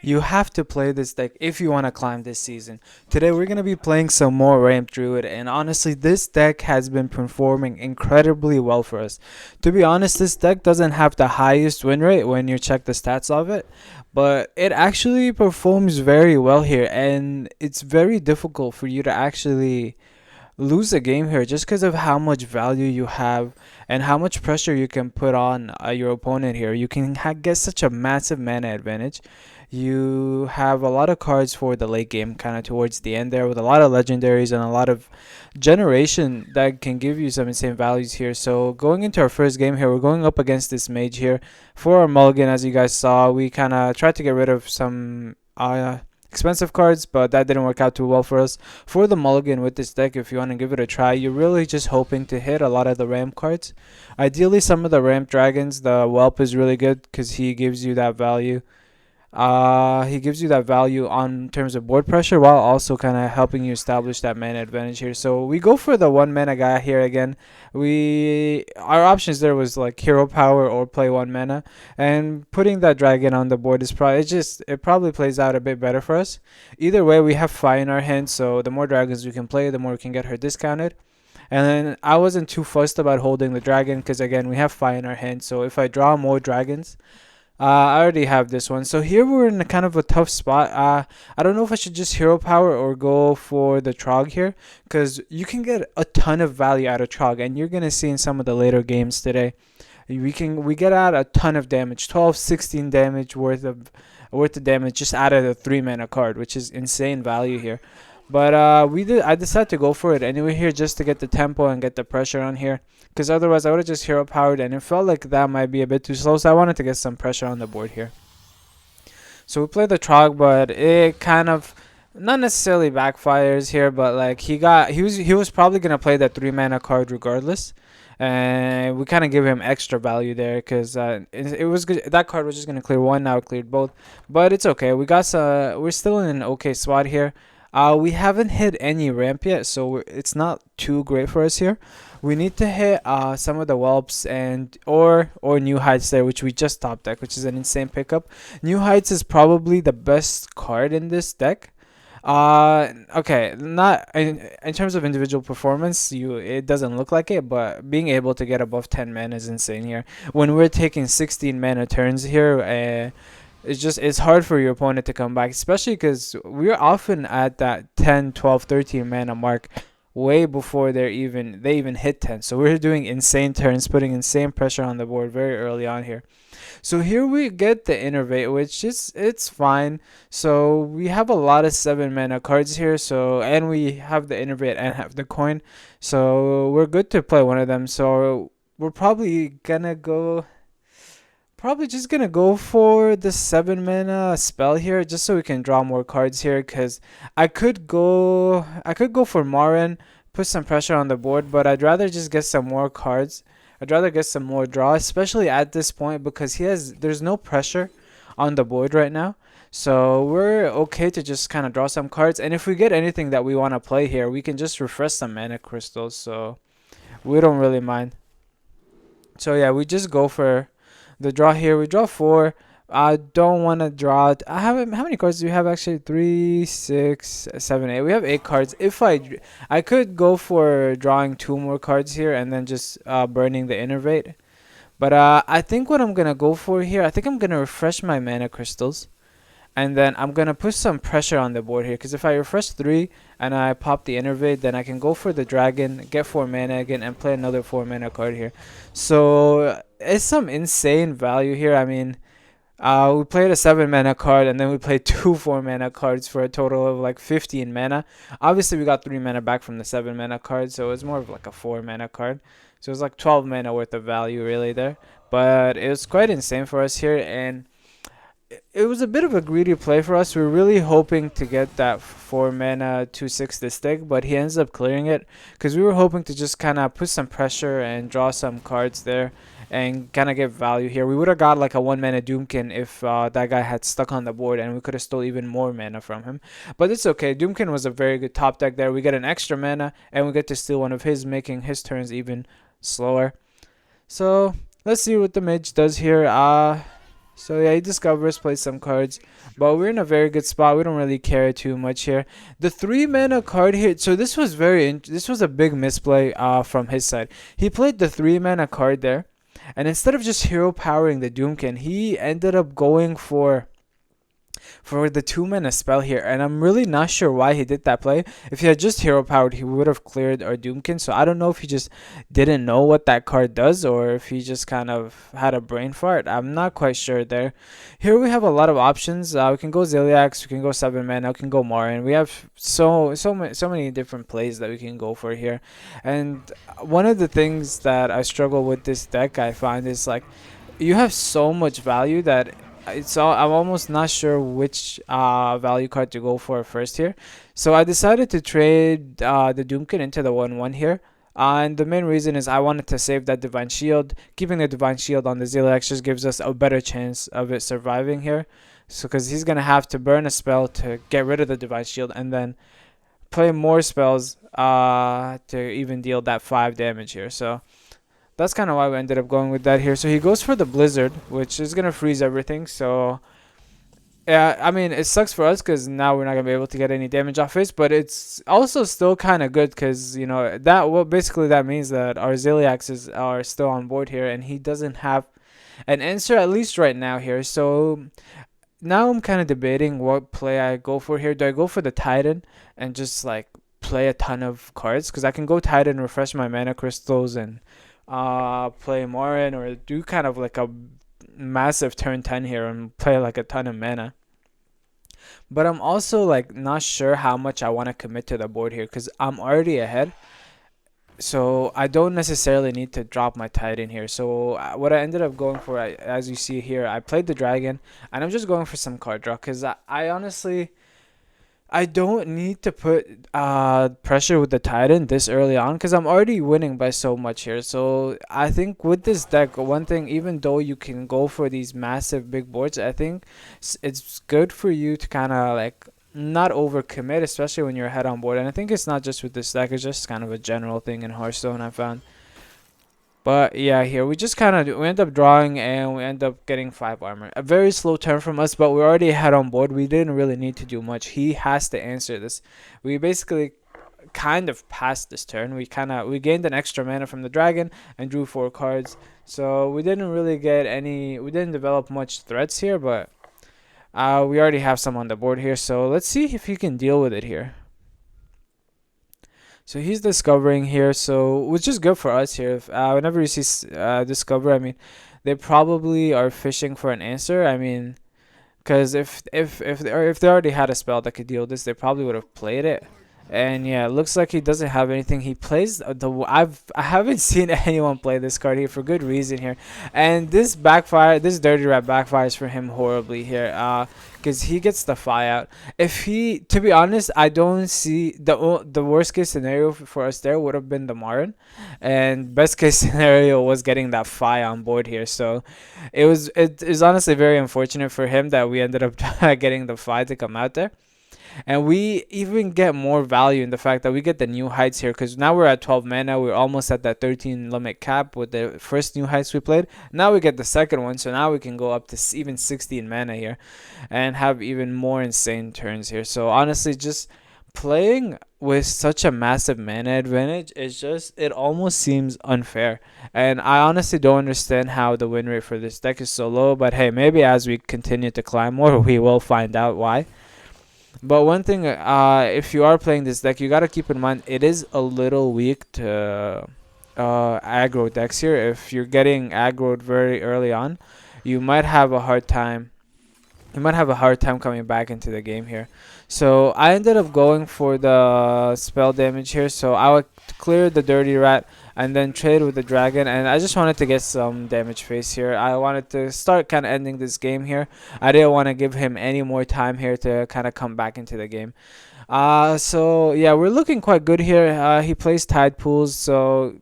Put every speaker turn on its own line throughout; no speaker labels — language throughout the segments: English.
You have to play this deck if you want to climb this season. Today we're going to be playing some more Ramp Druid, and honestly this deck has been performing incredibly well for us. To be honest, this deck doesn't have the highest win rate when you check the stats of it, but it actually performs very well here, and it's very difficult for you to actually lose a game here just because of how much value you have and how much pressure you can put on your opponent here. You can get such a massive mana advantage. You have a lot of cards for the late game, kind of towards the end there, with a lot of legendaries and a lot of generation that can give you some insane values here. So going into our first game here, we're going up against this mage here for our mulligan. As you guys saw, we kind of tried to get rid of some expensive cards, but that didn't work out too well for us. For the mulligan with this deck, if you want to give it a try, you're really just hoping to hit a lot of the ramp cards. Ideally, some of the ramp dragons. The whelp is really good because he gives you that value. He gives you that value on terms of board pressure while also kind of helping you establish that mana advantage here. So we go for the 1 mana guy here again. Our options there was like hero power or play 1 mana, and putting that dragon on the board is probably it probably plays out a bit better for us. Either way, we have Fi in our hand, so the more dragons we can play, the more we can get her discounted. And then I wasn't too fussed about holding the dragon because again we have Fi in our hand. So if I draw more dragons, I already have this one. So here we're in a kind of a tough spot. I don't know if I should just hero power or go for the Trog here, because you can get a ton of value out of Trog, and you're gonna see in some of the later games today. We get out a ton of damage, 12, 16 damage worth of damage just out of the 3 mana card, which is insane value here. But I decided to go for it anyway here just to get the tempo and get the pressure on here, because otherwise I would have just hero powered, and it felt like that might be a bit too slow, so I wanted to get some pressure on the board here. So we played the Trog, but it kind of not necessarily backfires here, but like he was probably gonna play that 3 mana card regardless, and we kind of give him extra value there because it was good. That card was just gonna clear one. Now it cleared both, but it's okay. We're still in an okay spot here. We haven't hit any ramp yet, so it's not too great for us here. We need to hit some of the whelps and or new heights there, which we just top deck, which is an insane pickup. New heights is probably the best card in this deck. Okay, not in terms of individual performance, it doesn't look like it, but being able to get above 10 mana is insane here. When we're taking 16 mana turns here, it's hard for your opponent to come back, especially because we're often at that 10, 12, 13 mana mark way before they even hit 10. So we're doing insane turns, putting insane pressure on the board very early on here. So here we get the innervate, which is it's fine. So we have a lot of 7 mana cards here. So and we have the innervate and have the coin. So we're good to play one of them. So we're probably just gonna go for the 7 mana spell here, just so we can draw more cards here. Cause I could go for Marin, put some pressure on the board, but I'd rather just get some more cards. I'd rather get some more draw, especially at this point because there's no pressure on the board right now. So we're okay to just kind of draw some cards, and if we get anything that we want to play here, we can just refresh some mana crystals. So we don't really mind. So yeah, we just go for the draw here. We draw four. I don't want to draw it. I have how many cards do we have actually? Three, six, seven, eight. We have 8 cards. I could go for drawing 2 more cards here and then just burning the innervate. But I think what I'm gonna go for here, I think I'm gonna refresh my mana crystals, and then I'm gonna put some pressure on the board here. Because if I refresh 3 and I pop the innervate, then I can go for the dragon, get 4 mana again, and play another 4 mana card here. So it's some insane value here. I mean, we played a 7 mana card, and then we played two 4 mana cards for a total of like 15 mana. Obviously, we got 3 mana back from the 7 mana card, so it was more of like a 4 mana card. So it was like 12 mana worth of value really there. But it was quite insane for us here, and it was a bit of a greedy play for us. We were really hoping to get that 4 mana 2/6 this stick, but he ends up clearing it because we were hoping to just kind of put some pressure and draw some cards there and kind of get value here. We would have got like a 1 mana Doomkin if that guy had stuck on the board, and we could have stole even more mana from him. But it's okay. Doomkin was a very good top deck there. We get an extra mana, and we get to steal one of his, making his turns even slower. So let's see what the mage does here. So yeah, he discovers, plays some cards. but we're in a very good spot. We don't really care too much here. The 3 mana card here, so this was this was a big misplay from his side. He played the 3 mana card there, and instead of just hero powering the Doomkin, he ended up going for the 2 mana spell here, and I'm really not sure why he did that play. If he had just hero powered, he would have cleared our Doomkin. So I don't know if he just didn't know what that card does, or if he just kind of had a brain fart. I'm not quite sure there. Here we have a lot of options. We can go Ziliax, we can go 7 mana, we can go Marin. We have so many different plays that we can go for here. And one of the things that I struggle with this deck, I find, is like you have so much value that I'm almost not sure which value card to go for first here. So I decided to trade the Doomkin into the 1/1 here. And the main reason is I wanted to save that Divine Shield. Keeping the Divine Shield on the Ziliax just gives us a better chance of it surviving here. So because he's going to have to burn a spell to get rid of the Divine Shield and then play more spells to even deal that 5 damage here. So that's kind of why we ended up going with that here. So he goes for the Blizzard, which is going to freeze everything. So, yeah, I mean, it sucks for us because now we're not going to be able to get any damage off it. But it's also still kind of good because, you know, basically that means that our Ziliaxes are still on board here. And he doesn't have an answer, at least right now here. So now I'm kind of debating what play I go for here. Do I go for the Titan and just, like, play a ton of cards? Because I can go Titan, refresh my mana crystals, and play Morin, or do kind of like a massive turn 10 here and play like a ton of mana. But I'm also like not sure how much I want to commit to the board here because I'm already ahead. So I don't necessarily need to drop my Titan here. So what I ended up going for, as you see here, I played the Dragon, and I'm just going for some card draw because I honestly, I don't need to put pressure with the Titan this early on because I'm already winning by so much here. So I think with this deck, one thing, even though you can go for these massive big boards, I think it's good for you to kind of like not overcommit, especially when you're ahead on board. And I think it's not just with this deck, it's just kind of a general thing in Hearthstone, I found. But yeah, here we just kind of we end up drawing and we end up getting 5 armor. A very slow turn from us, but we already had on board. We didn't really need to do much. He has to answer this. We basically kind of passed this turn. We gained an extra mana from the dragon and drew 4 cards. So we didn't really get any. We didn't develop much threats here, but we already have some on the board here. So let's see if he can deal with it here. So he's discovering here, so which is good for us here. Whenever you see discover, I mean, they probably are fishing for an answer. I mean, because if they already had a spell that could deal this, they probably would have played it. And yeah, it looks like he doesn't have anything. He plays I haven't seen anyone play this card here for good reason here. And this Dirty Rat backfires for him horribly here. Because he gets the Fi out. To be honest, I don't see the worst case scenario for us there would have been the Marin, and best case scenario was getting that Fi on board here. So it is honestly very unfortunate for him that we ended up getting the Fi to come out there. And we even get more value in the fact that we get the new heights here, because now we're at 12 mana. We're almost at that 13 limit cap with the first new heights we played. Now we get the second one, so now we can go up to even 16 mana here and have even more insane turns here. So honestly, just playing with such a massive mana advantage is it almost seems unfair. And I honestly don't understand how the win rate for this deck is so low. But hey, maybe as we continue to climb more, we will find out why. But one thing, if you are playing this deck, you got to keep in mind it is a little weak to aggro decks here. If you're getting aggroed very early on, you might have a hard time. You might have a hard time coming back into the game here. So I ended up going for the spell damage here. So I would clear the Dirty Rat and then trade with the Dragon. And I just wanted to get some damage face here. I wanted to start kind of ending this game here. I didn't want to give him any more time here to kind of come back into the game. So yeah, we're looking quite good here. He plays Tide Pools, so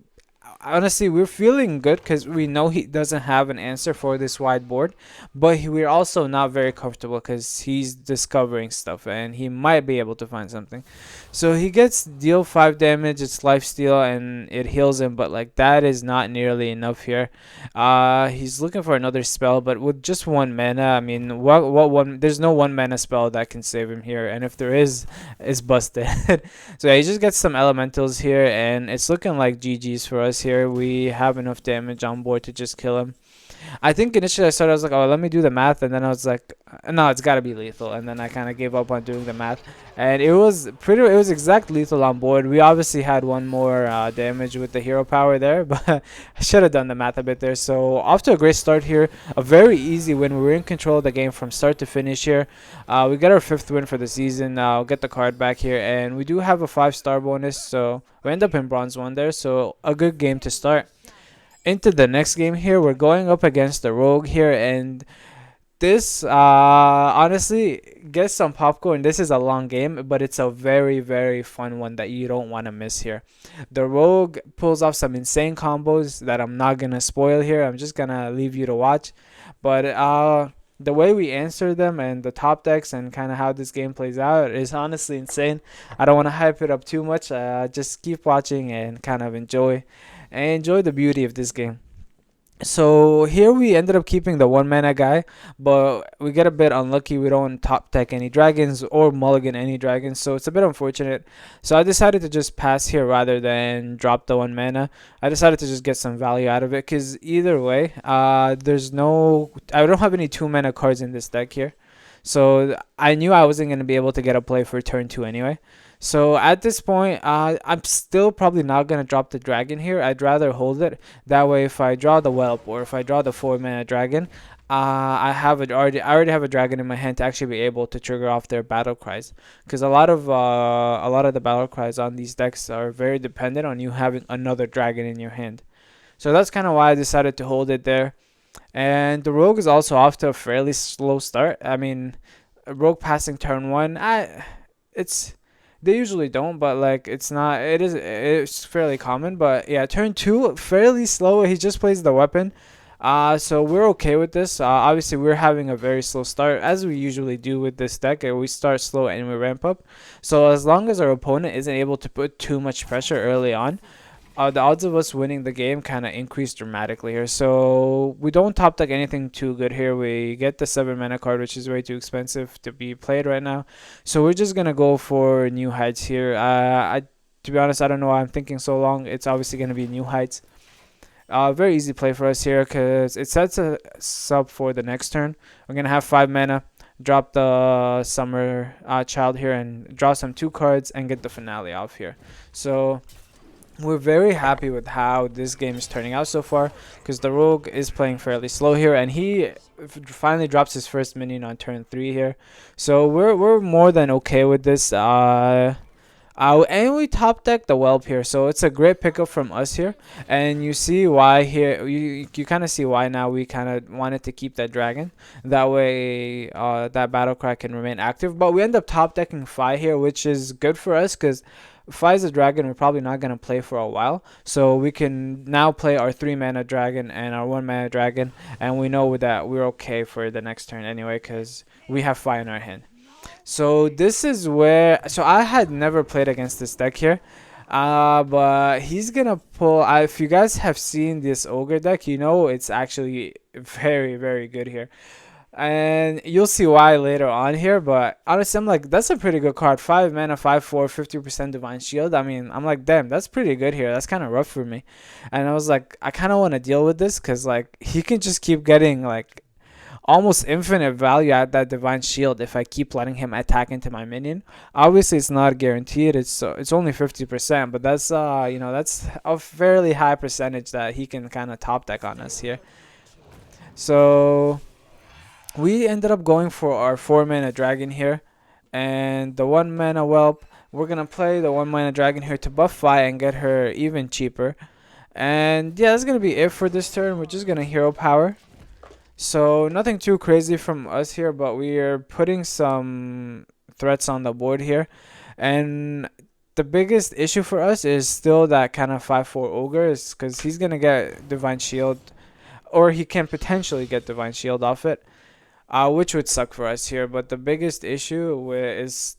honestly, we're feeling good because we know he doesn't have an answer for this wide board, but we're also not very comfortable because he's discovering stuff and he might be able to find something. So he gets deal 5 damage, it's life steal, and it heals him, but like that is not nearly enough here. He's looking for another spell, but with just 1 mana, I mean, what one? There's no 1 mana spell that can save him here, and if there is, it's busted. So yeah, he just gets some elementals here, and it's looking like GG's for us here. We have enough damage on board to just kill him. I think initially I was like, oh, let me do the math, and then I was like, no, it's gotta be lethal, and then I kind of gave up on doing the math, and it was exact lethal on board. We obviously had one more damage with the hero power there, but I should have done the math a bit there. So off to a great start here, a very easy win. We were in control of the game from start to finish here. We got our 5th win for the season. I'll get the card back here, and we do have a 5-star bonus, so we end up in bronze 1 there. So a good game to start. Into the next game here, we're going up against the rogue here, and this honestly, get some popcorn. This is a long game, but it's a very, very fun one that you don't want to miss here. The rogue pulls off some insane combos that I'm not gonna spoil here. I'm just gonna leave you to watch, but the way we answer them and the top decks and kind of how this game plays out is honestly insane. I don't want to hype it up too much. Just keep watching and kind of enjoy the beauty of this game. So here we ended up keeping the 1 mana guy, but we get a bit unlucky. We don't top deck any dragons or mulligan any dragons, so it's a bit unfortunate. So I decided to just pass here rather than drop the 1 mana. I decided to just get some value out of it because either way, I don't have any 2 mana cards in this deck here. So I knew I wasn't going to be able to get a play for turn 2 anyway. So at this point, I'm still probably not going to drop the dragon here. I'd rather hold it. That way, if I draw the whelp or if I draw the 4 mana dragon, I already have a dragon in my hand to actually be able to trigger off their battle cries. Because a lot of the battle cries on these decks are very dependent on you having another dragon in your hand. So that's kind of why I decided to hold it there. And the rogue is also off to a fairly slow start. I mean, rogue passing turn 1, they usually don't, but like it's fairly common. But yeah, turn 2 fairly slow. He just plays the weapon. So we're okay with this. Obviously we're having a very slow start as we usually do with this deck. We start slow and we ramp up. So as long as our opponent isn't able to put too much pressure early on, the odds of us winning the game kind of increase dramatically here. So we don't top deck anything too good here. We get the 7 mana card, which is way too expensive to be played right now. So we're just gonna go for New Heights here. To be honest, I don't know why I'm thinking so long. It's obviously gonna be New Heights. Very easy play for us here because it sets us up for the next turn. We're gonna have 5 mana. Drop the Summer Child here and draw some 2 cards and get the finale off here. So we're very happy with how this game is turning out so far because the rogue is playing fairly slow here, and he finally drops his first minion on turn 3 here. So we're more than okay with this. And we top deck the whelp here, so it's a great pickup from us here. And you see why here, you kind of see why now we kind of wanted to keep that dragon. That way that battle cry can remain active. But we end up top decking Fi here, which is good for us because Fi is a dragon we're probably not going to play for a while. So we can now play our 3 mana dragon and our 1 mana dragon, and we know that we're okay for the next turn anyway because we have Fi in our hand. So this is where, so I had never played against this deck here, but he's gonna pull. If you guys have seen this ogre deck, you know it's actually very, very good here, and you'll see why later on here. But honestly, I'm like, that's a pretty good card. 5 mana, 5/4, 50% divine shield. I mean, I'm like, damn, that's pretty good here. That's kind of rough for me, and I was like, I kind of want to deal with this because like he can just keep getting like almost infinite value at that divine shield if I keep letting him attack into my minion. Obviously it's not guaranteed, it's only 50%, but that's that's a fairly high percentage that he can kind of top deck on us here. So we ended up going for our 4 mana dragon here and the 1 mana whelp. We're gonna play the 1 mana dragon here to buff Fi and get her even cheaper. And yeah, that's gonna be it for this turn. We're just gonna hero power. So nothing too crazy from us here, but we are putting some threats on the board here. And the biggest issue for us is still that kind of 5/4 ogre, is because he's gonna get divine shield, or he can potentially get divine shield off it, which would suck for us here. But the biggest issue is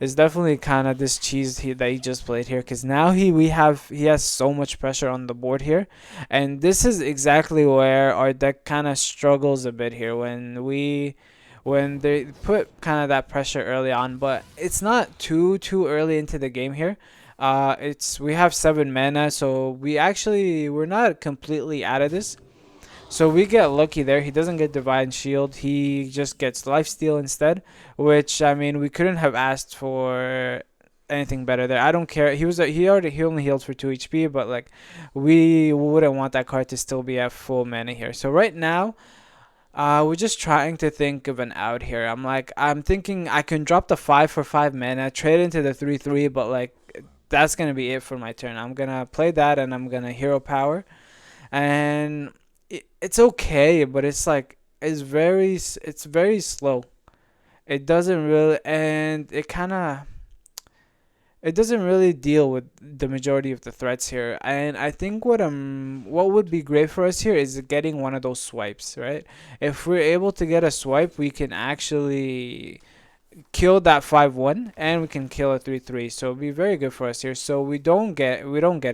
is definitely kind of this cheese that he just played here, because now he has so much pressure on the board here, and this is exactly where our deck kind of struggles a bit here when they put kind of that pressure early on. But it's not too early into the game here. It's we have 7 mana, so we're not completely out of this. So we get lucky there. He doesn't get Divine Shield. He just gets Lifesteal instead, which, I mean, we couldn't have asked for anything better there. I don't care. He only healed for 2 HP, but like we wouldn't want that card to still be at full mana here. So right now, we're just trying to think of an out here. I'm thinking I can drop the 5 for 5 mana, trade into the 3/3, but like that's gonna be it for my turn. I'm gonna play that and I'm gonna hero power, and it's okay, but it's very slow. It doesn't really, and it doesn't really deal with the majority of the threats here. And I think what would be great for us here is getting one of those swipes, right? If we're able to get a swipe, we can actually kill that 5/1 and we can kill a 3/3. So it'd be very good for us here. So we don't get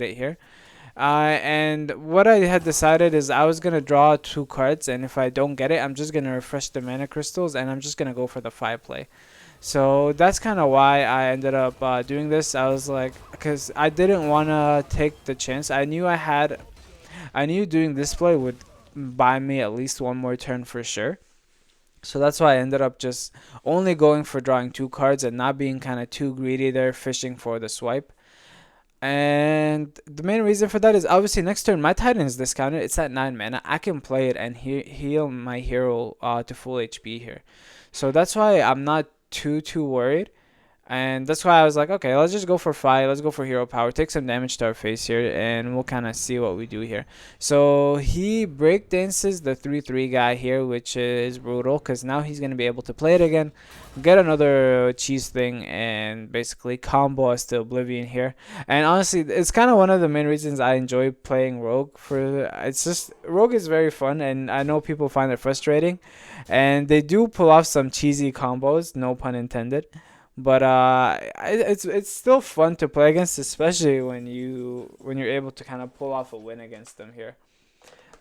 it here. And what I had decided is I was gonna draw 2 cards, and if I don't get it, I'm just gonna refresh the mana crystals, and I'm just gonna go for the 5 play. So that's kind of why I ended up doing this. I was like, because I didn't want to take the chance. I knew doing this play would buy me at least one more turn for sure. So that's why I ended up just only going for drawing 2 cards and not being kind of too greedy there, fishing for the swipe. And the main reason for that is obviously next turn my Titan is discounted. It's at 9 mana. I can play it and heal my hero to full HP here. So that's why I'm not too worried. And that's why I was like, okay, let's just go for 5. Let's go for hero power. Take some damage to our face here, and we'll kind of see what we do here. So he breakdances the 3/3 guy here, which is brutal, because now he's going to be able to play it again, get another cheese thing, and basically combo us to oblivion here. And honestly, it's kind of one of the main reasons I enjoy playing Rogue. It's just, Rogue is very fun, and I know people find it frustrating, and they do pull off some cheesy combos, no pun intended. But it's still fun to play against, especially when you're able to kind of pull off a win against them here.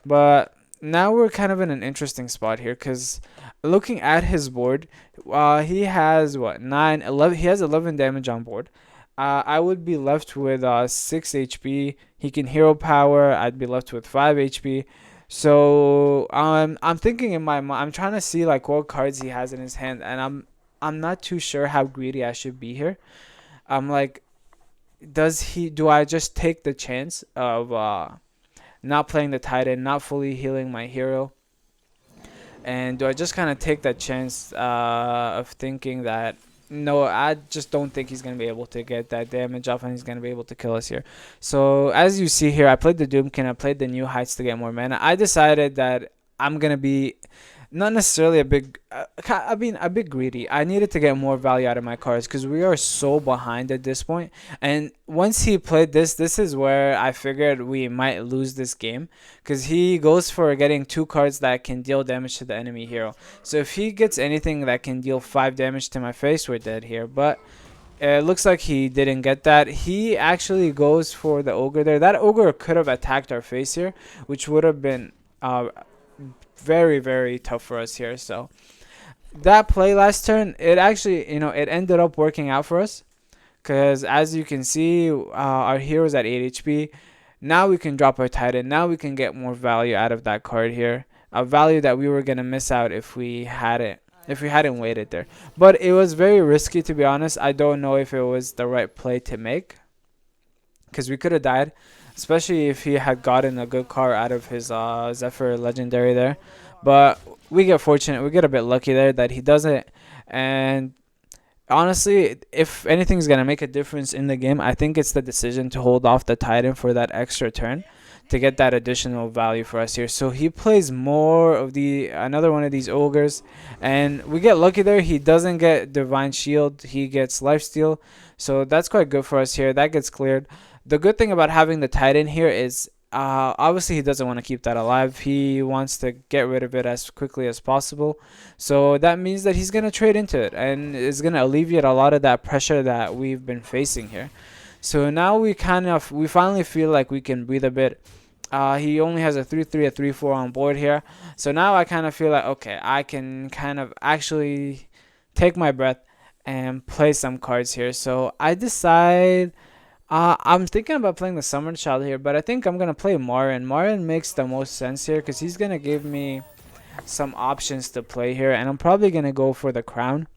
But now we're kind of in an interesting spot here, because looking at his board, he has what 9, 11. He has 11 damage on board. I would be left with 6 HP. He can hero power. I'd be left with 5 HP. So I'm thinking in my mind, I'm trying to see like what cards he has in his hand, and I'm not too sure how greedy I should be here. I'm like, do I just take the chance of not playing the Titan, not fully healing my hero? And do I just kind of take that chance of thinking that, no, I just don't think he's going to be able to get that damage off and he's going to be able to kill us here. So as you see here, I played the Doomkin, I played the New Heights to get more mana. I decided that I'm going to be not necessarily a bit greedy. I needed to get more value out of my cards because we are so behind at this point. And once he played this is where I figured we might lose this game, because he goes for getting 2 cards that can deal damage to the enemy hero. So if he gets anything that can deal 5 damage to my face, we're dead here. But it looks like he didn't get that. He actually goes for the ogre there. That ogre could have attacked our face here, which would have been very tough for us here. So that play last turn, it actually, it ended up working out for us, because as you can see, our hero's at 8 HP. Now we can drop our Titan. Now we can get more value out of that card here, a value that we were gonna miss out if we hadn't waited there. But it was very risky, to be honest. I don't know if it was the right play to make, because we could have died, especially if he had gotten a good card out of his Zephyr Legendary there. But we get fortunate. We get a bit lucky there that he doesn't. And honestly, if anything's going to make a difference in the game, I think it's the decision to hold off the Titan for that extra turn to get that additional value for us here. So he plays more of the another one of these ogres, and we get lucky there. He doesn't get divine shield, he gets lifesteal, so that's quite good for us here. That gets cleared. The good thing about having the titan here is obviously he doesn't want to keep that alive. He wants to get rid of it as quickly as possible, so that means that he's gonna trade into it and is gonna alleviate a lot of that pressure that we've been facing here. So now we finally feel like we can breathe a bit. He only has a 3-3, a 3-4 on board here. So now I kind of feel like, okay, I can kind of actually take my breath and play some cards here. So I decide, I'm thinking about playing the Summer Child here, but I think I'm going to play Marin. Marin makes the most sense here because he's going to give me some options to play here. And I'm probably going to go for the Crown.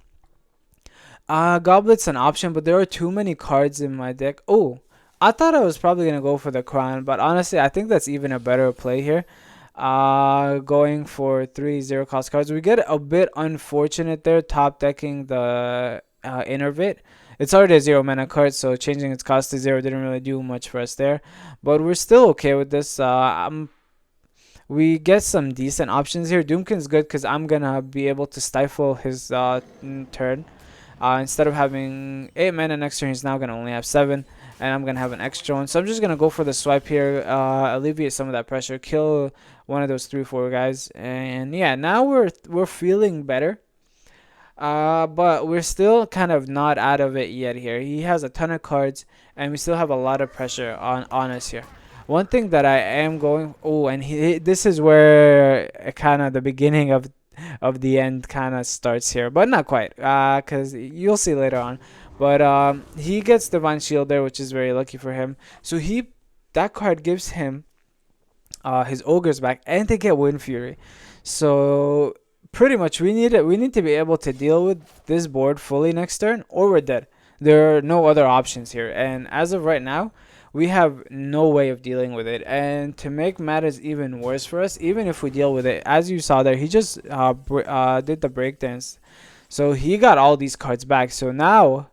Goblet's an option, but there are too many cards in my deck. Oh, I thought I was probably going to go for the Crown, but honestly, I think that's even a better play here. Going for 3 0 cost cards. We get a bit unfortunate there, top decking the Innervate. It's already a 0 mana card, so changing its cost to 0 didn't really do much for us there. But we're still okay with this. We get some decent options here. Doomkin's good because I'm going to be able to stifle his turn. Instead of having 8 mana next turn, he's now going to only have 7. And I'm going to have an extra one. So I'm just going to go for the swipe here. Alleviate some of that pressure. Kill one of those 3-4 guys. And yeah, now we're feeling better. But we're still kind of not out of it yet here. He has a ton of cards. And we still have a lot of pressure on us here. One thing that I am going... Oh, and this is where kind of the beginning of the end kind of starts here, but not quite, because you'll see later on. But he gets divine shield there, which is very lucky for him. So that card gives him his ogres back, and they get Wind Fury. So pretty much we need to be able to deal with this board fully next turn, or we're dead. There are no other options here, and as of right now, we have no way of dealing with it. And to make matters even worse for us, even if we deal with it, as you saw there, he just did the breakdance. So he got all these cards back. So now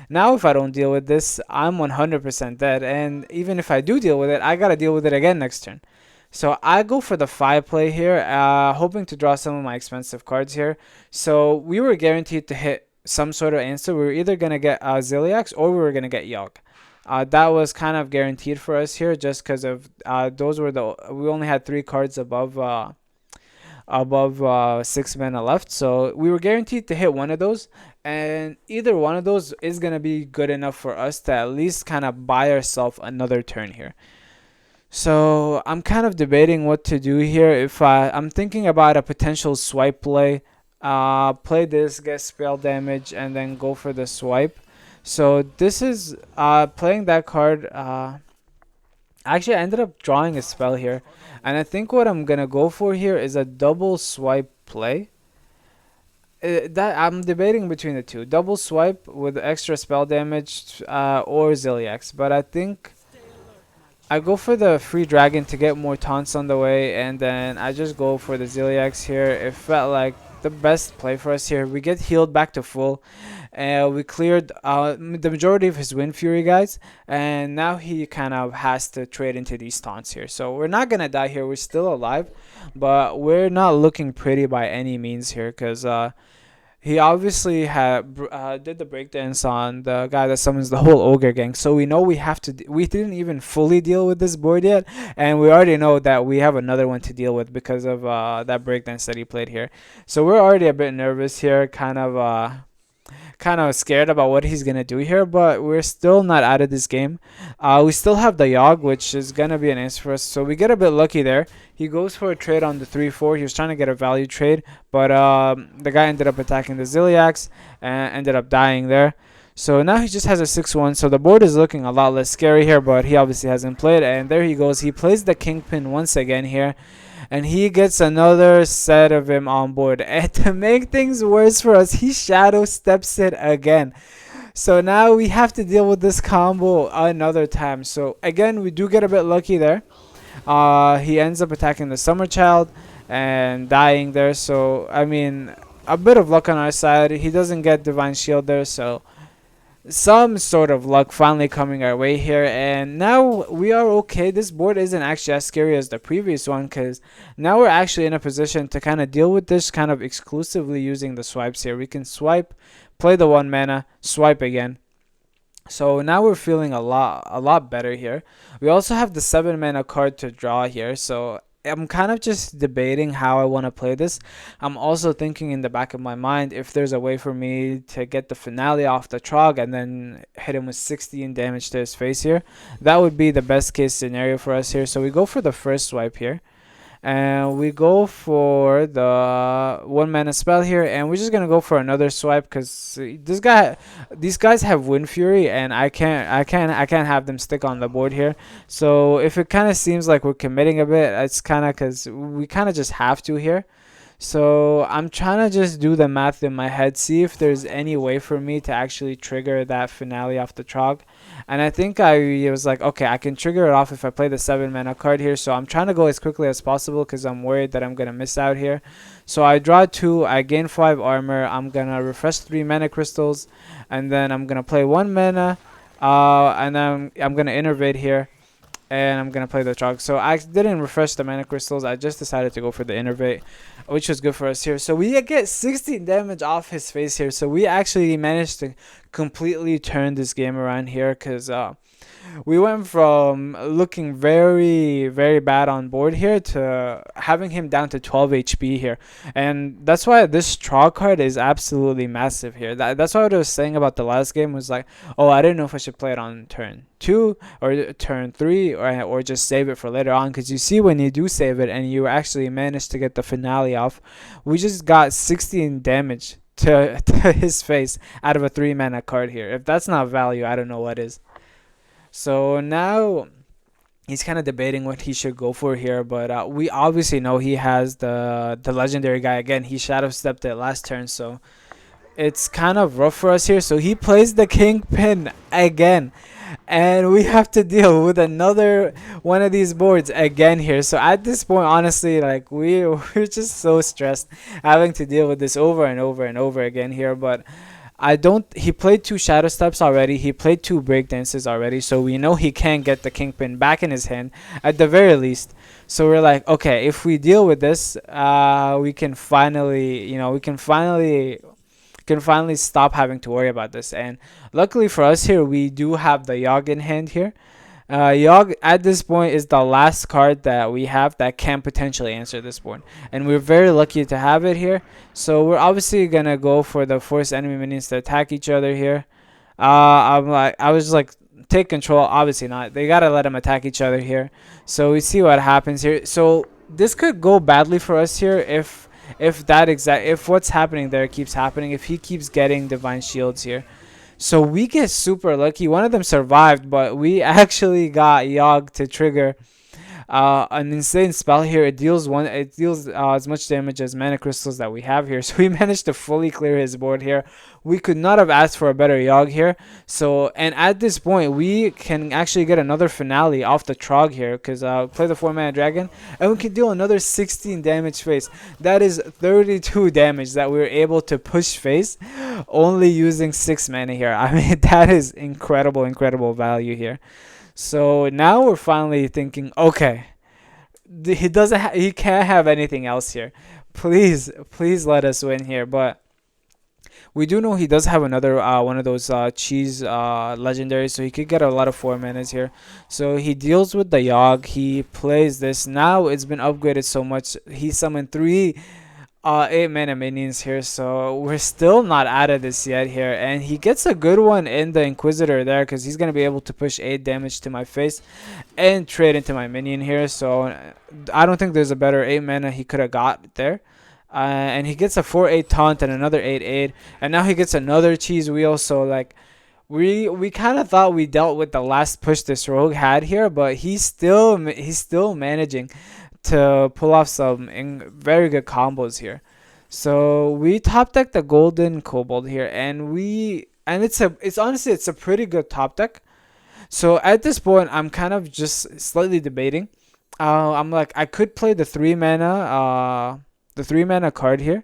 if I don't deal with this, I'm 100% dead. And even if I do deal with it, I got to deal with it again next turn. So I go for the 5 play here, hoping to draw some of my expensive cards here. So we were guaranteed to hit some sort of answer. We were either going to get Ziliax or we were going to get Yogg. That was kind of guaranteed for us here, just because of those were we only had 3 cards above 6 mana left, so we were guaranteed to hit one of those, and either one of those is gonna be good enough for us to at least kind of buy ourselves another turn here. So I'm kind of debating what to do here. If I'm thinking about a potential swipe play, play this, get spell damage, and then go for the swipe. So this is playing that card. Actually, I ended up drawing a spell here. And I think what I'm going to go for here is a double swipe play. That I'm debating between the two. Double swipe with extra spell damage or Ziliax. But I think I go for the free dragon to get more taunts on the way. And then I just go for the Ziliax here. It felt like the best play for us here. We get healed back to full. We cleared the majority of his Wind Fury guys, and now he kind of has to trade into these taunts here. So we're not gonna die here. We're still alive, but we're not looking pretty by any means here, because he obviously did the breakdance on the guy that summons the whole ogre gang. So we know we have to. We didn't even fully deal with this board yet, and we already know that we have another one to deal with because of that breakdance that he played here. So we're already a bit nervous here, kind of scared about what he's gonna do here, but we're still not out of this game. We still have the Yogg, which is gonna be an answer for us, so we get a bit lucky there. He goes for a trade on the 3-4. He was trying to get a value trade, but the guy ended up attacking the Ziliax and ended up dying there. So now he just has a 6-1, so the board is looking a lot less scary here, but he obviously hasn't played, and there he goes. He plays the Kingpin once again here, and he gets another set of him on board. And to make things worse for us, he shadow steps it again. So now we have to deal with this combo another time. So again, we do get a bit lucky there. He ends up attacking the Summer Child and dying there. So I mean, a bit of luck on our side. He doesn't get Divine Shield there, so some sort of luck finally coming our way here, and now we are okay. This board isn't actually as scary as the previous one, because now we're actually in a position to kind of deal with this kind of exclusively using the swipes here. We can swipe, play the 1 mana, swipe again. So now we're feeling a lot better here. We also have the 7 mana card to draw here, so I'm kind of just debating how I want to play this. I'm also thinking in the back of my mind if there's a way for me to get the finale off the Trog and then hit him with 16 damage to his face here. That would be the best case scenario for us here. So we go for the first swipe here, and we go for the 1 mana spell here, and we're just gonna go for another swipe because these guys have Wind Fury, and I can't have them stick on the board here. So if it kind of seems like we're committing a bit, it's kind of because we kind of just have to here. So I'm trying to just do the math in my head, see if there's any way for me to actually trigger that finale off the Trog. And I think I was like, okay, I can trigger it off if I play the 7 mana card here. So I'm trying to go as quickly as possible because I'm worried that I'm going to miss out here. So I draw 2, I gain 5 armor, I'm going to refresh 3 mana crystals, and then I'm going to play 1 mana, and then I'm going to innervate here, and I'm gonna play the Trog. So I didn't refresh the mana crystals. I just decided to go for the innervate, which was good for us here. So we get 16 damage off his face here. So we actually managed to completely turn this game around here, because we went from looking very, very bad on board here to having him down to 12 HP here. And that's why this draw card is absolutely massive here. That's what I was saying about the last game, was like, oh, I didn't know if I should play it on turn 2 or turn 3, or just save it for later on. Because you see, when you do save it and you actually manage to get the finale off, we just got 16 damage to his face out of a 3 mana card here. If that's not value, I don't know what is. So now he's kind of debating what he should go for here, but we obviously know he has the legendary guy again. He shadow stepped it last turn, so it's kind of rough for us here. So he plays the Kingpin again, and we have to deal with another one of these boards again here. So at this point, honestly, like we're just so stressed having to deal with this over and over and over again here. But I don't. He played 2 shadow steps already. He played 2 breakdances already. So we know he can get the Kingpin back in his hand at the very least. So we're like, okay, if we deal with this, we can finally, we can finally stop having to worry about this. And luckily for us here, we do have the Yogg in hand here. Yogg at this point is the last card that we have that can potentially answer this board, and we're very lucky to have it here. So we're obviously gonna go for the force enemy minions to attack each other here. I was like, take control. Obviously not. They gotta let them attack each other here. So we see what happens here. So this could go badly for us here if what's happening there keeps happening. If he keeps getting divine shields here. So we get super lucky. One of them survived, but we actually got Yogg to trigger an insane spell here. It deals as much damage as mana crystals that we have here. So we managed to fully clear his board here. We could not have asked for a better Yogg here. So, and at this point, we can actually get another finale off the Trog here, because play the 4-mana dragon, and we can deal another 16 damage face. That is 32 damage that we were able to push face only using 6 mana here. I mean, that is incredible value here. So now we're finally thinking, okay, he can't have anything else here. Please let us win here. But we do know he does have another one of those cheese legendaries, so he could get a lot of 4 manas here. So he deals with the Yogg. He plays this. Now it's been upgraded so much. He summoned 3 8 mana minions here, so we're still not out of this yet here. And he gets a good one in the Inquisitor there, because he's gonna be able to push 8 damage to my face and trade into my minion here. So I don't think there's a better 8 mana he could have got there. And he gets a 4/8 taunt and another 8/8, and now he gets another cheese wheel. So like, we kind of thought we dealt with the last push this rogue had here, but he's still managing to pull off some very good combos here. So we top deck the golden kobold here, and it's honestly, it's a pretty good top deck. So at this point, I'm kind of just slightly debating. I'm like, I could play the 3 mana card here,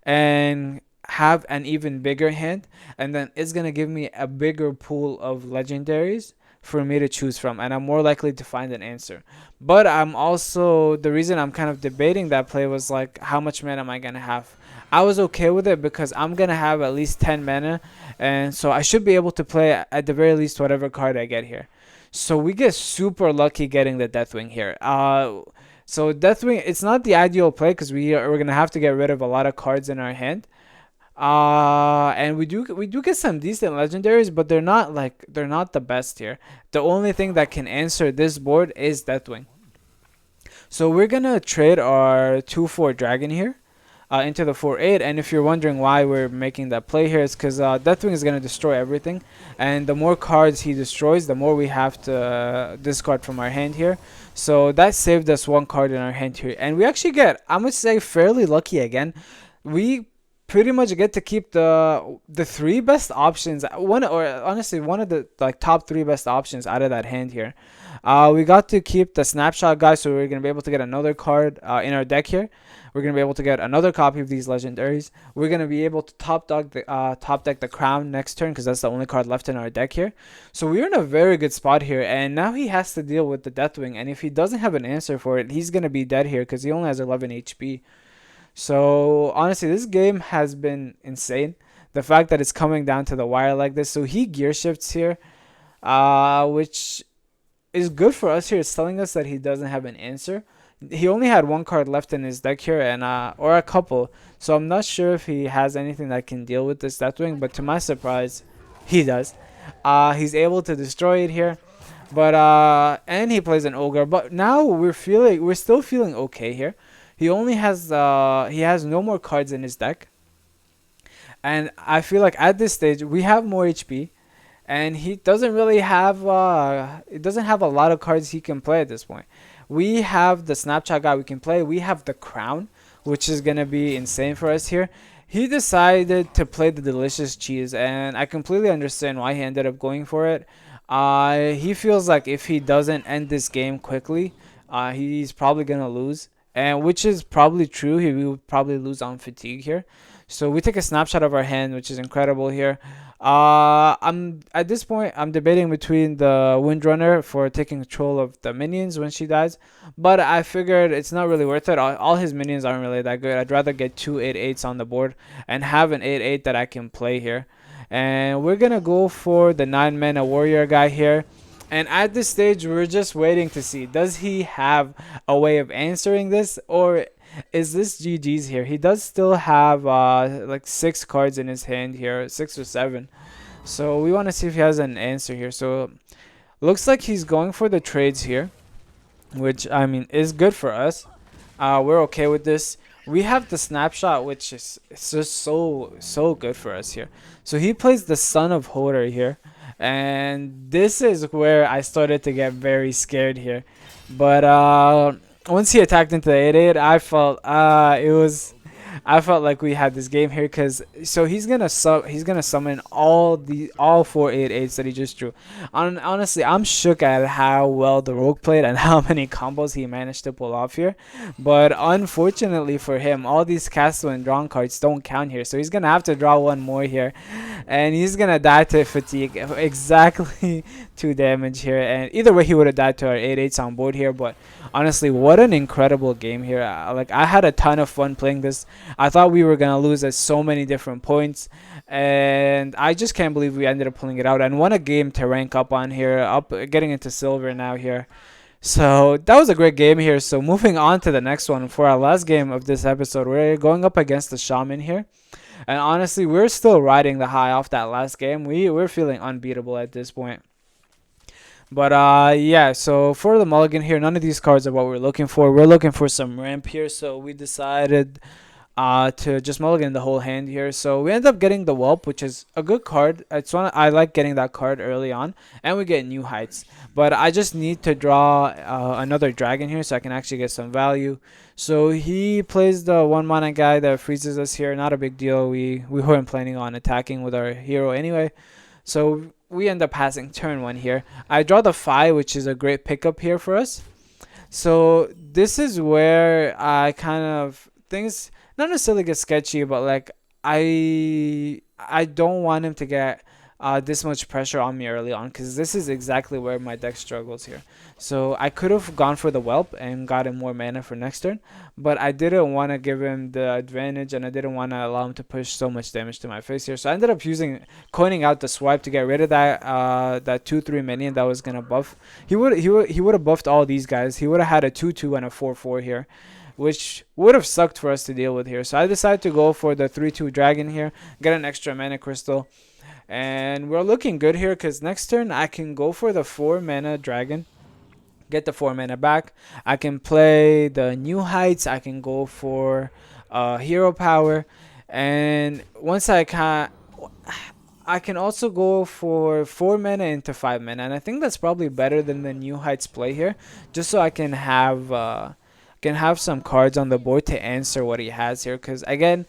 and have an even bigger hand, and then it's gonna give me a bigger pool of legendaries for me to choose from, and I'm more likely to find an answer. But I'm also, the reason I'm kind of debating that play was like, how much mana am I gonna have? I was okay with it because I'm gonna have at least 10 mana, and so I should be able to play at the very least whatever card I get here. So we get super lucky getting the Deathwing here. So Deathwing, it's not the ideal play because we're gonna have to get rid of a lot of cards in our hand. And we do get some decent legendaries, but they're not the best here. The only thing that can answer this board is Deathwing. So we're gonna trade our 2/4 dragon here into the 4/8, and if you're wondering why we're making that play here, it's because Deathwing is gonna destroy everything, and the more cards he destroys, the more we have to discard from our hand here. So that saved us one card in our hand here, and we actually get, I must say, fairly lucky again. We pretty much get to keep the three best options, one, or honestly one of the like top three best options out of that hand here. We got to keep the snapshot guy, so we're gonna be able to get another card in our deck here. We're gonna be able to get another copy of these legendaries. We're gonna be able to top deck the crown next turn because that's the only card left in our deck here. So we're in a very good spot here, and now he has to deal with the Deathwing. And if he doesn't have an answer for it, he's gonna be dead here because he only has 11 HP. So honestly, this game has been insane. The fact that it's coming down to the wire like this. So he gear shifts here, which is good for us here. It's telling us that he doesn't have an answer. He only had one card left in his deck here, and or a couple. So I'm not sure if he has anything that can deal with this Deathwing, but to my surprise, he does. He's able to destroy it here, but and he plays an ogre. But now we're still feeling okay here. He only has he has no more cards in his deck, and I feel like at this stage we have more HP, and he doesn't really have it doesn't have a lot of cards he can play at this point. We have the snapshot guy we can play. We have the crown, which is gonna be insane for us here. He decided to play the delicious cheese, and I completely understand why he ended up going for it. He feels like if he doesn't end this game quickly, he's probably gonna lose, and which is probably true. He will probably lose on fatigue here. So we take a snapshot of our hand, which is incredible here. I'm at this point I'm debating between the Windrunner for taking control of the minions when she dies, but I figured it's not really worth it. All his minions aren't really that good. I'd rather get two 8/8s on the board and have an 8/8 that I can play here. And we're gonna go for the 9-mana warrior guy here. And at this stage, we're just waiting to see, does he have a way of answering this, or is this GG's here? He does still have like 6 cards in his hand here, 6 or 7. So we want to see if he has an answer here. So looks like he's going for the trades here, which I mean is good for us. We're okay with this. We have the snapshot, which is it's just so good for us here. So he plays the Son of Hodor here, and this is where I started to get very scared here. But once he attacked into the 8/8, I felt like we had this game here, because so he's gonna summon all 4 8/8s that he just drew. Honestly, I'm shook at how well the rogue played and how many combos he managed to pull off here. But unfortunately for him, all these castle and drawn cards don't count here, so he's gonna have to draw one more here, and he's gonna die to fatigue, exactly 2 damage here. And either way, he would have died to our 8/8s on board here. But honestly, what an incredible game here. Like, I had a ton of fun playing this. I thought we were gonna lose at so many different points, and I just can't believe we ended up pulling it out and won a game to rank up on here, getting into silver now here. So that was a great game here. So moving on to the next one, for our last game of this episode, we're going up against the Shaman here. And honestly, we're still riding the high off that last game. We're feeling unbeatable at this point. But yeah, so for the mulligan here, none of these cards are what we're looking for. We're looking for some ramp here, so we decided to just mulligan the whole hand here. So we end up getting the Whelp, which is a good card. I like getting that card early on, and we get New Heights. But I just need to draw another dragon here so I can actually get some value. So he plays the 1-mana guy that freezes us here. Not a big deal. We weren't planning on attacking with our hero anyway. So we end up passing turn 1 here. I draw the Fi, which is a great pickup here for us. So this is where I kind of things not necessarily get sketchy, but like I don't want him to get this much pressure on me early on, because this is exactly where my deck struggles here. So I could have gone for the Whelp and gotten more mana for next turn, but I didn't want to give him the advantage, and I didn't want to allow him to push so much damage to my face here. So I ended up coining out the swipe to get rid of that 2/3 minion that was gonna buff. He would have buffed all these guys. He would have had a 2/2 and a 4/4 here, which would have sucked for us to deal with here. So I decided to go for the 3/2 dragon here, get an extra mana crystal, and we're looking good here because next turn I can go for the 4 mana dragon, get the 4 mana back. I can play the New Heights, I can go for hero power, and once I can also go for 4 mana into 5 mana, and I think that's probably better than the New Heights play here, just so I can have some cards on the board to answer what he has here. Because again,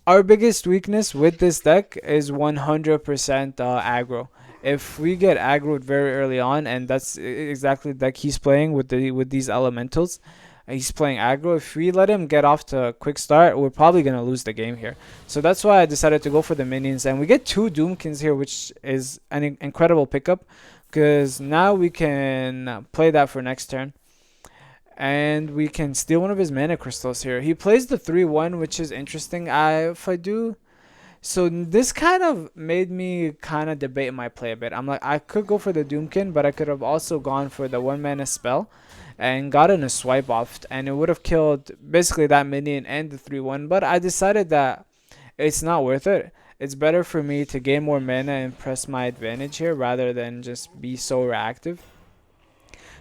our biggest weakness with this deck is 100% aggro. If we get aggroed very early on, and that's exactly the deck he's playing with these elementals, he's playing aggro. If we let him get off to a quick start, we're probably gonna lose the game here. So that's why I decided to go for the minions, and we get 2 Doomkins here, which is an incredible pickup, because now we can play that for next turn, and we can steal one of his mana crystals here. He plays the 3/1, which is interesting. If I do, so this kind of made me kind of debate my play a bit. I'm like, I could go for the Doomkin, but I could have also gone for the 1 mana spell and gotten a swipe off, and it would have killed basically that minion and the 3/1. But I decided that it's not worth it. It's better for me to gain more mana and press my advantage here rather than just be so reactive.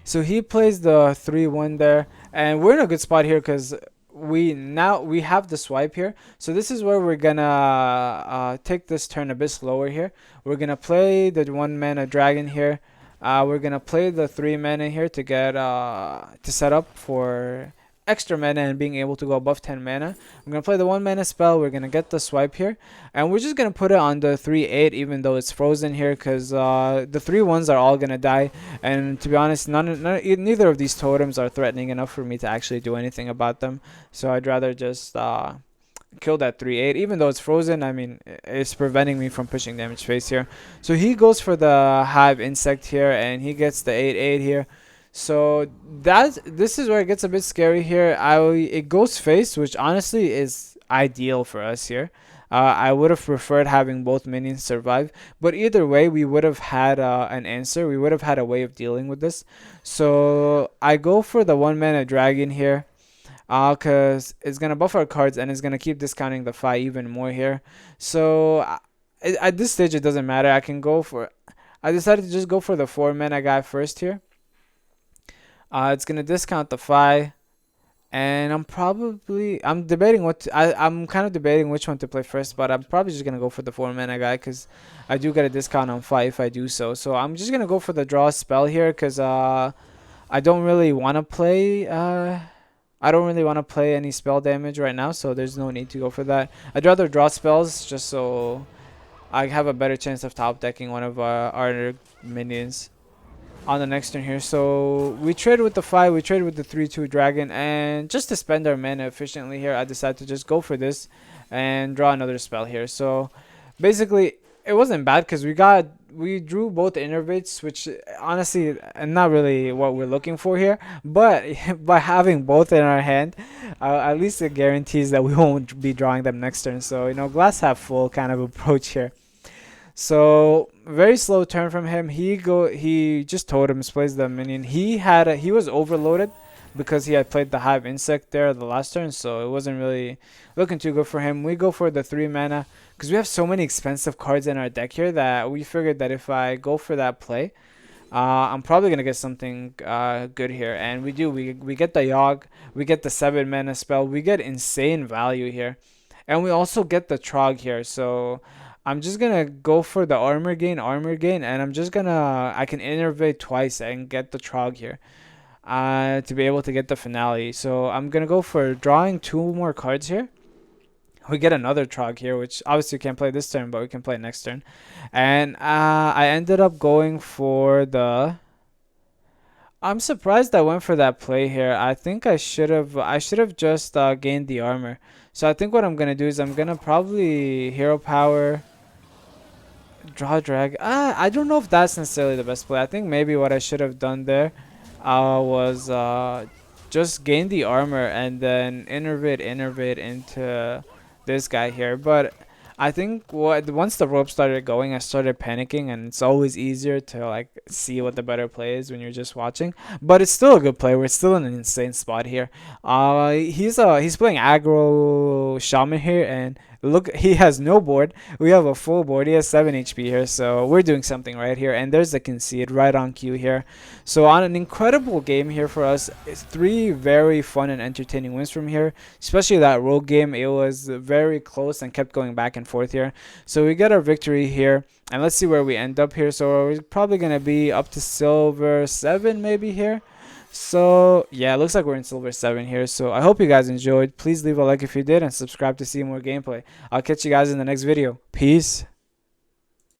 So he plays the 3/1 there, and we're in a good spot here because we have the swipe here. So this is where we're gonna take this turn a bit slower here. We're gonna play the 1 mana dragon here. We're gonna play the 3 mana here to get to set up for extra mana and being able to go above 10 mana. I'm gonna play the 1 mana spell. We're gonna get the swipe here, and we're just gonna put it on the 3/8 even though it's frozen here, because the 3/1s are all gonna die, and to be honest, neither of these totems are threatening enough for me to actually do anything about them. So I'd rather just kill that 3/8 even though it's frozen. I mean, it's preventing me from pushing damage face here. So he goes for the hive insect here, and he gets the 8/8 here. So this is where it gets a bit scary here. It goes face, which honestly is ideal for us here. I would have preferred having both minions survive, but either way, we would have had an answer. We would have had a way of dealing with this. So I go for the 1 mana dragon here, because it's gonna buff our cards and it's gonna keep discounting the Fi even more here. So at this stage, it doesn't matter. I decided to just go for the 4 mana guy first here. It's gonna discount the Fi, and I'm debating I'm kind of debating which one to play first, but I'm probably just gonna go for the 4 mana guy because I do get a discount on Fi if I do so. So I'm just gonna go for the draw spell here because I don't really want to play any spell damage right now, so there's no need to go for that. I'd rather draw spells just so I have a better chance of top decking one of our minions on the next turn here. So we trade with the 5, we trade with the 3/2 dragon, and just to spend our mana efficiently here, I decided to just go for this and draw another spell here. So basically, it wasn't bad because we drew both innervates, which honestly not really what we're looking for here, but by having both in our hand, at least it guarantees that we won't be drawing them next turn. So, you know, glass half full kind of approach here. So very slow turn from him. He just totems, plays the minion. He was overloaded because he had played the hive insect there the last turn, so it wasn't really looking too good for him. We go for the 3 mana because we have so many expensive cards in our deck here that we figured that if I go for that play, I'm probably gonna get something good here, and we do. We get the Yogg, we get the 7 mana spell, we get insane value here, and we also get the Trog here. So I'm just gonna go for the armor gain, and I can innervate twice and get the Trog here to be able to get the finale. So I'm gonna go for drawing 2 more cards here. We get another Trog here, which obviously we can't play this turn, but we can play next turn. And I ended up going for the I'm surprised I went for that play here. I think I should have just gained the armor. So I think what I'm gonna do is I'm gonna probably hero power, draw drag. I don't know if that's necessarily the best play. I think maybe what I should have done there was just gain the armor and then innervate into this guy here. But I think once the rope started going, I started panicking, and it's always easier to like see what the better play is when you're just watching. But it's still a good play. We're still in an insane spot here. He's playing aggro shaman here, and look, he has no board. We have a full board. He has 7 HP here, so we're doing something right here. And there's the concede right on cue here. So on an incredible game here for us, it's 3 very fun and entertaining wins from here. Especially that rogue game, it was very close and kept going back and forth here. So we get our victory here, and let's see where we end up here. So we're probably gonna be up to silver 7 maybe here. So yeah, it looks like we're in silver 7 here. So I hope you guys enjoyed. Please leave a like if you did and subscribe to see more gameplay. I'll catch you guys in the next video. Peace.